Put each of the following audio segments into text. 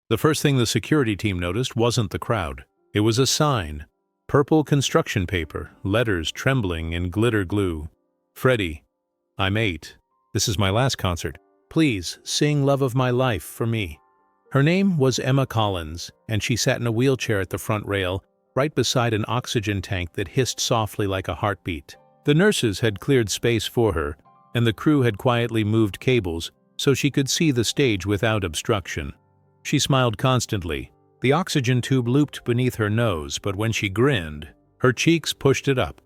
The first thing the security team noticed wasn't the crowd. It was a sign. Purple construction paper, letters trembling in glitter glue. Freddie, I'm 8. This is my last concert. Please sing Love of My Life for me. Her name was Emma Collins, and she sat in a wheelchair at the front rail, right beside an oxygen tank that hissed softly like a heartbeat. The nurses had cleared space for her, and the crew had quietly moved cables so she could see the stage without obstruction. She smiled constantly. The oxygen tube looped beneath her nose, but when she grinned, her cheeks pushed it up,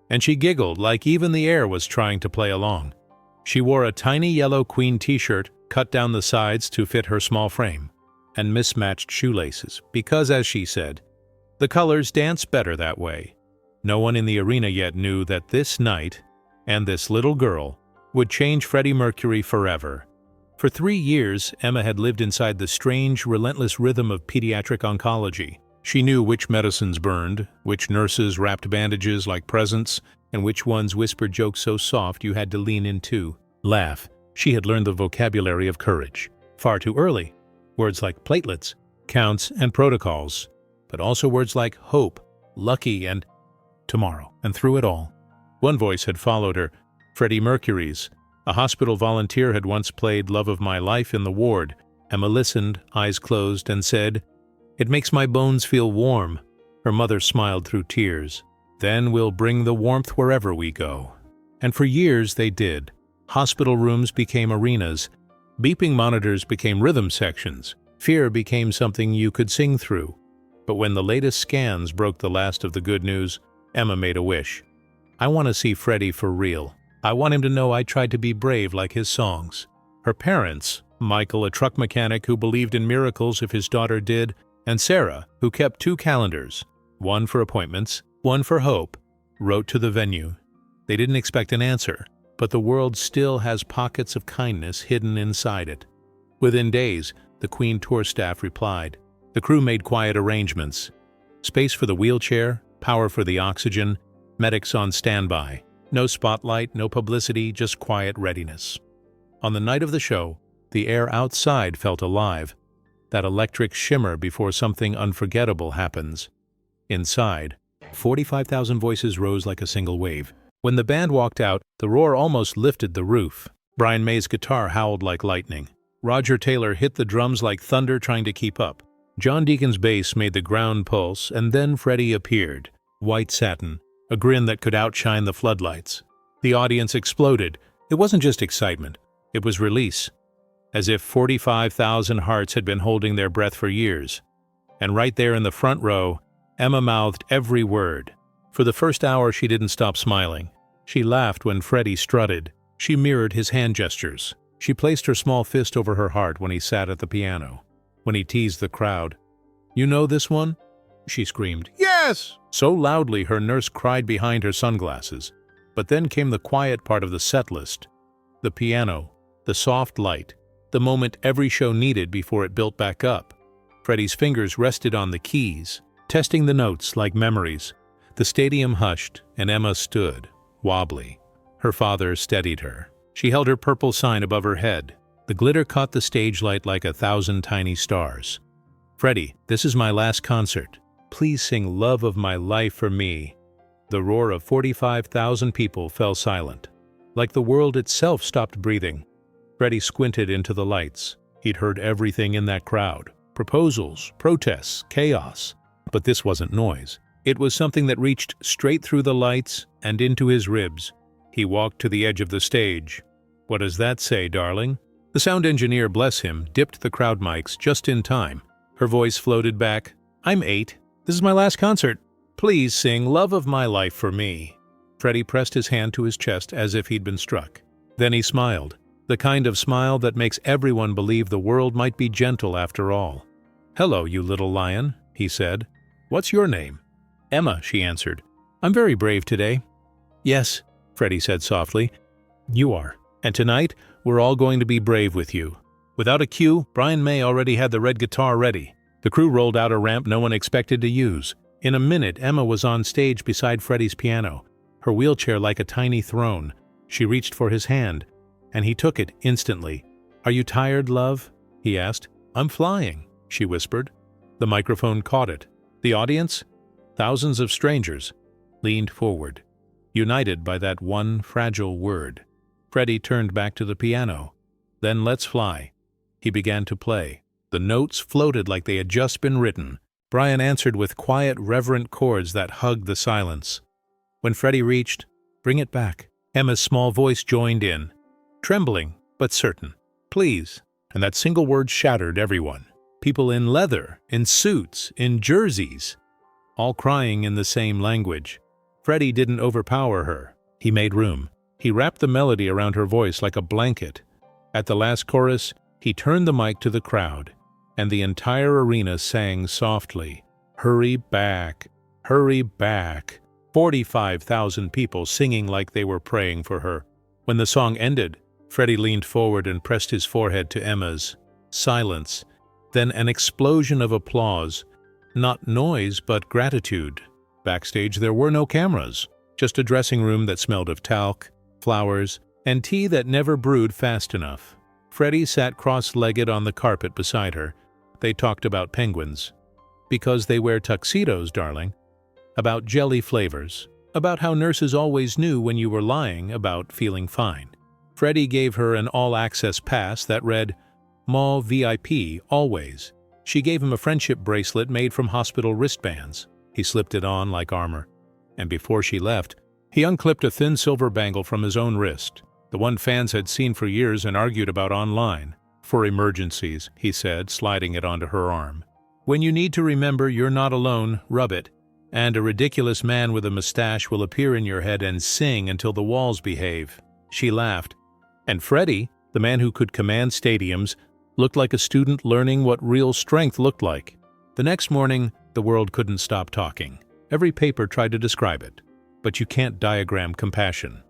and she giggled like even the air was trying to play along. She wore a tiny yellow Queen t-shirt cut down the sides to fit her small frame, and mismatched shoelaces, because, as she said, the colors dance better that way. No one in the arena yet knew that this night, and this little girl, would change Freddie Mercury forever. For 3 years, Emma had lived inside the strange, relentless rhythm of pediatric oncology. She knew which medicines burned, which nurses wrapped bandages like presents, and which ones whispered jokes so soft you had to lean into, laugh. She had learned the vocabulary of courage. Far too early. Words like platelets, counts, and protocols, but also words like hope, lucky, and tomorrow. And through it all, one voice had followed her, Freddie Mercury's. A hospital volunteer had once played Love of My Life in the ward. Emma listened, eyes closed, and said, "It makes my bones feel warm." Her mother smiled through tears. "Then we'll bring the warmth wherever we go." And for years they did. Hospital rooms became arenas. Beeping monitors became rhythm sections. Fear became something you could sing through. But when the latest scans broke the last of the good news, Emma made a wish. "I want to see Freddie for real. I want him to know I tried to be brave like his songs." Her parents, Michael, a truck mechanic who believed in miracles if his daughter did, and Sarah, who kept 2 calendars, one for appointments, one for hope, wrote to the venue. They didn't expect an answer, but the world still has pockets of kindness hidden inside it. Within days, the Queen tour staff replied. The crew made quiet arrangements. Space for the wheelchair, power for the oxygen, medics on standby. No spotlight, no publicity, just quiet readiness. On the night of the show, the air outside felt alive, that electric shimmer before something unforgettable happens. Inside, 45,000 voices rose like a single wave. When the band walked out, the roar almost lifted the roof. Brian May's guitar howled like lightning. Roger Taylor hit the drums like thunder trying to keep up. John Deacon's bass made the ground pulse, and then Freddie appeared, white satin, a grin that could outshine the floodlights. The audience exploded. It wasn't just excitement, it was release. As if 45,000 hearts had been holding their breath for years. And right there in the front row, Emma mouthed every word. For the first hour she didn't stop smiling. She laughed when Freddie strutted. She mirrored his hand gestures. She placed her small fist over her heart when he sat at the piano. When he teased the crowd. "You know this one?" she screamed. "Yes!" So loudly her nurse cried behind her sunglasses. But then came the quiet part of the set list. The piano, the soft light, the moment every show needed before it built back up. Freddie's fingers rested on the keys, testing the notes like memories. The stadium hushed, and Emma stood, wobbly. Her father steadied her. She held her purple sign above her head. The glitter caught the stage light like 1,000 tiny stars. "Freddie, this is my last concert. Please sing Love of My Life for me." The roar of 45,000 people fell silent. Like the world itself stopped breathing. Freddie squinted into the lights. He'd heard everything in that crowd. Proposals, protests, chaos. But this wasn't noise. It was something that reached straight through the lights and into his ribs. He walked to the edge of the stage. "What does that say, darling?" The sound engineer, bless him, dipped the crowd mics just in time. Her voice floated back. "I'm 8. This is my last concert. Please sing Love of My Life for me." Freddie pressed his hand to his chest as if he'd been struck. Then he smiled. The kind of smile that makes everyone believe the world might be gentle after all. "Hello, you little lion," he said. "What's your name?" "Emma," she answered. "I'm very brave today." "Yes," Freddie said softly. "You are. And tonight, we're all going to be brave with you." Without a cue, Brian May already had the red guitar ready. The crew rolled out a ramp no one expected to use. In a minute, Emma was on stage beside Freddie's piano, her wheelchair like a tiny throne. She reached for his hand, and he took it instantly. "Are you tired, love?" he asked. "I'm flying." she whispered. The microphone caught it. The audience, thousands of strangers, leaned forward, united by that one fragile word. Freddie turned back to the piano. Then "Let's Fly." He began to play. The notes floated like they had just been written. Brian answered with quiet, reverent chords that hugged the silence. When Freddie reached "Bring It Back," Emma's small voice joined in, trembling but certain. "Please." And that single word shattered everyone. People in leather, in suits, in jerseys, all crying in the same language. Freddie didn't overpower her. He made room. He wrapped the melody around her voice like a blanket. At the last chorus, he turned the mic to the crowd, and the entire arena sang softly, "Hurry back, hurry back." 45,000 people singing like they were praying for her. When the song ended, Freddie leaned forward and pressed his forehead to Emma's. Silence. Then an explosion of applause. Not noise, but gratitude. Backstage there were no cameras, just a dressing room that smelled of talc, flowers, and tea that never brewed fast enough. Freddie sat cross-legged on the carpet beside her. They talked about penguins. Because they wear tuxedos, darling. About jelly flavors. About how nurses always knew when you were lying about feeling fine. Freddie gave her an all-access pass that read, "Mall VIP, always." She gave him a friendship bracelet made from hospital wristbands. He slipped it on like armor. And before she left, he unclipped a thin silver bangle from his own wrist, the one fans had seen for years and argued about online. "For emergencies," he said, sliding it onto her arm. "When you need to remember you're not alone, rub it, and a ridiculous man with a mustache will appear in your head and sing until the walls behave." She laughed. And Freddie, the man who could command stadiums, looked like a student learning what real strength looked like. The next morning, the world couldn't stop talking. Every paper tried to describe it. But you can't diagram compassion.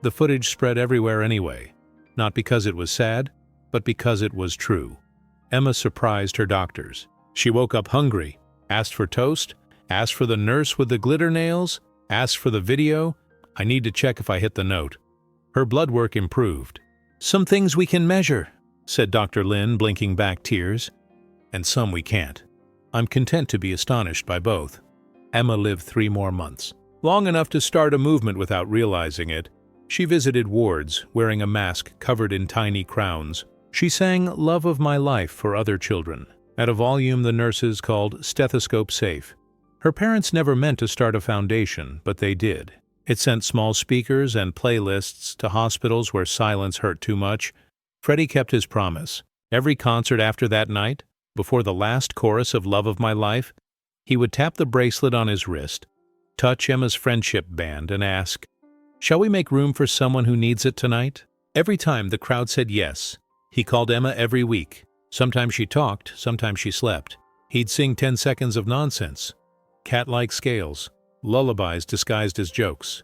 The footage spread everywhere anyway, not because it was sad, but because it was true. Emma surprised her doctors. She woke up hungry, asked for toast, asked for the nurse with the glitter nails, asked for the video. "I need to check if I hit the note." Her blood work improved. "Some things we can measure," said Dr. Lin, blinking back tears. "And some we can't." I'm content to be astonished by both. Emma lived 3 more months. Long enough to start a movement without realizing it. She visited wards, wearing a mask covered in tiny crowns. She sang "Love of My Life" for other children, at a volume the nurses called stethoscope safe. Her parents never meant to start a foundation, but they did. It sent small speakers and playlists to hospitals where silence hurt too much. Freddie kept his promise. Every concert after that night, before the last chorus of "Love of My Life," he would tap the bracelet on his wrist, touch Emma's friendship band, and ask, "Shall we make room for someone who needs it tonight?" Every time the crowd said yes. He called Emma every week. Sometimes she talked, sometimes she slept. He'd sing 10 seconds of nonsense. Cat-like scales, lullabies disguised as jokes.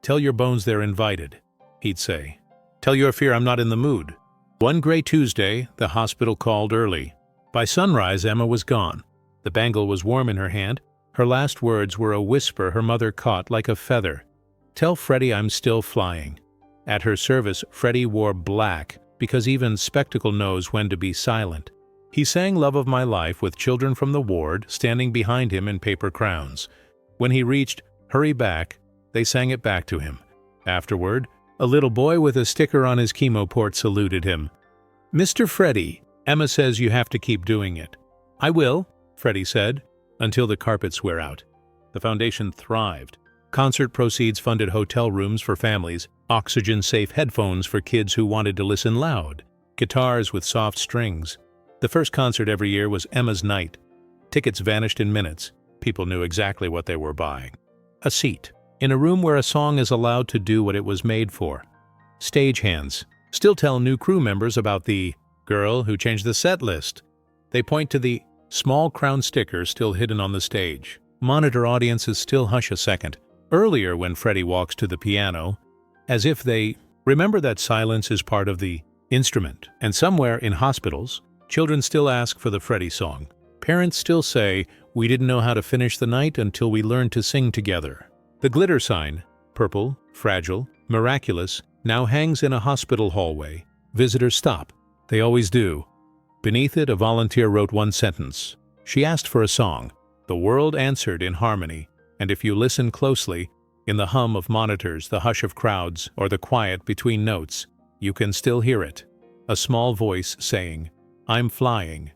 "Tell your bones they're invited," he'd say. "Tell your fear I'm not in the mood." One gray Tuesday, the hospital called early. By sunrise, Emma was gone. The bangle was warm in her hand. Her last words were a whisper her mother caught like a feather. "Tell Freddie I'm still flying." At her service, Freddie wore black, because even Spectacle knows when to be silent. He sang "Love of My Life" with children from the ward standing behind him in paper crowns. When he reached "Hurry Back," they sang it back to him. Afterward, a little boy with a sticker on his chemo port saluted him. "Mr. Freddie, Emma says you have to keep doing it." "I will," Freddie said, "until the carpets wear out." The foundation thrived. Concert proceeds funded hotel rooms for families, oxygen-safe headphones for kids who wanted to listen loud, guitars with soft strings. The first concert every year was Emma's night. Tickets vanished in minutes. People knew exactly what they were buying. A seat, in a room where a song is allowed to do what it was made for. Stagehands still tell new crew members about the girl who changed the set list. They point to the small crown sticker still hidden on the stage. Monitor audiences still hush a second. Earlier, when Freddie walks to the piano, as if they remember that silence is part of the instrument. And somewhere in hospitals, children still ask for the Freddie song. Parents still say, "We didn't know how to finish the night until we learned to sing together." The glitter sign, purple, fragile, miraculous, now hangs in a hospital hallway. Visitors stop. They always do. Beneath it, a volunteer wrote one sentence. She asked for a song. The world answered in harmony, and if you listen closely, in the hum of monitors, the hush of crowds, or the quiet between notes, you can still hear it. A small voice saying, "I'm flying."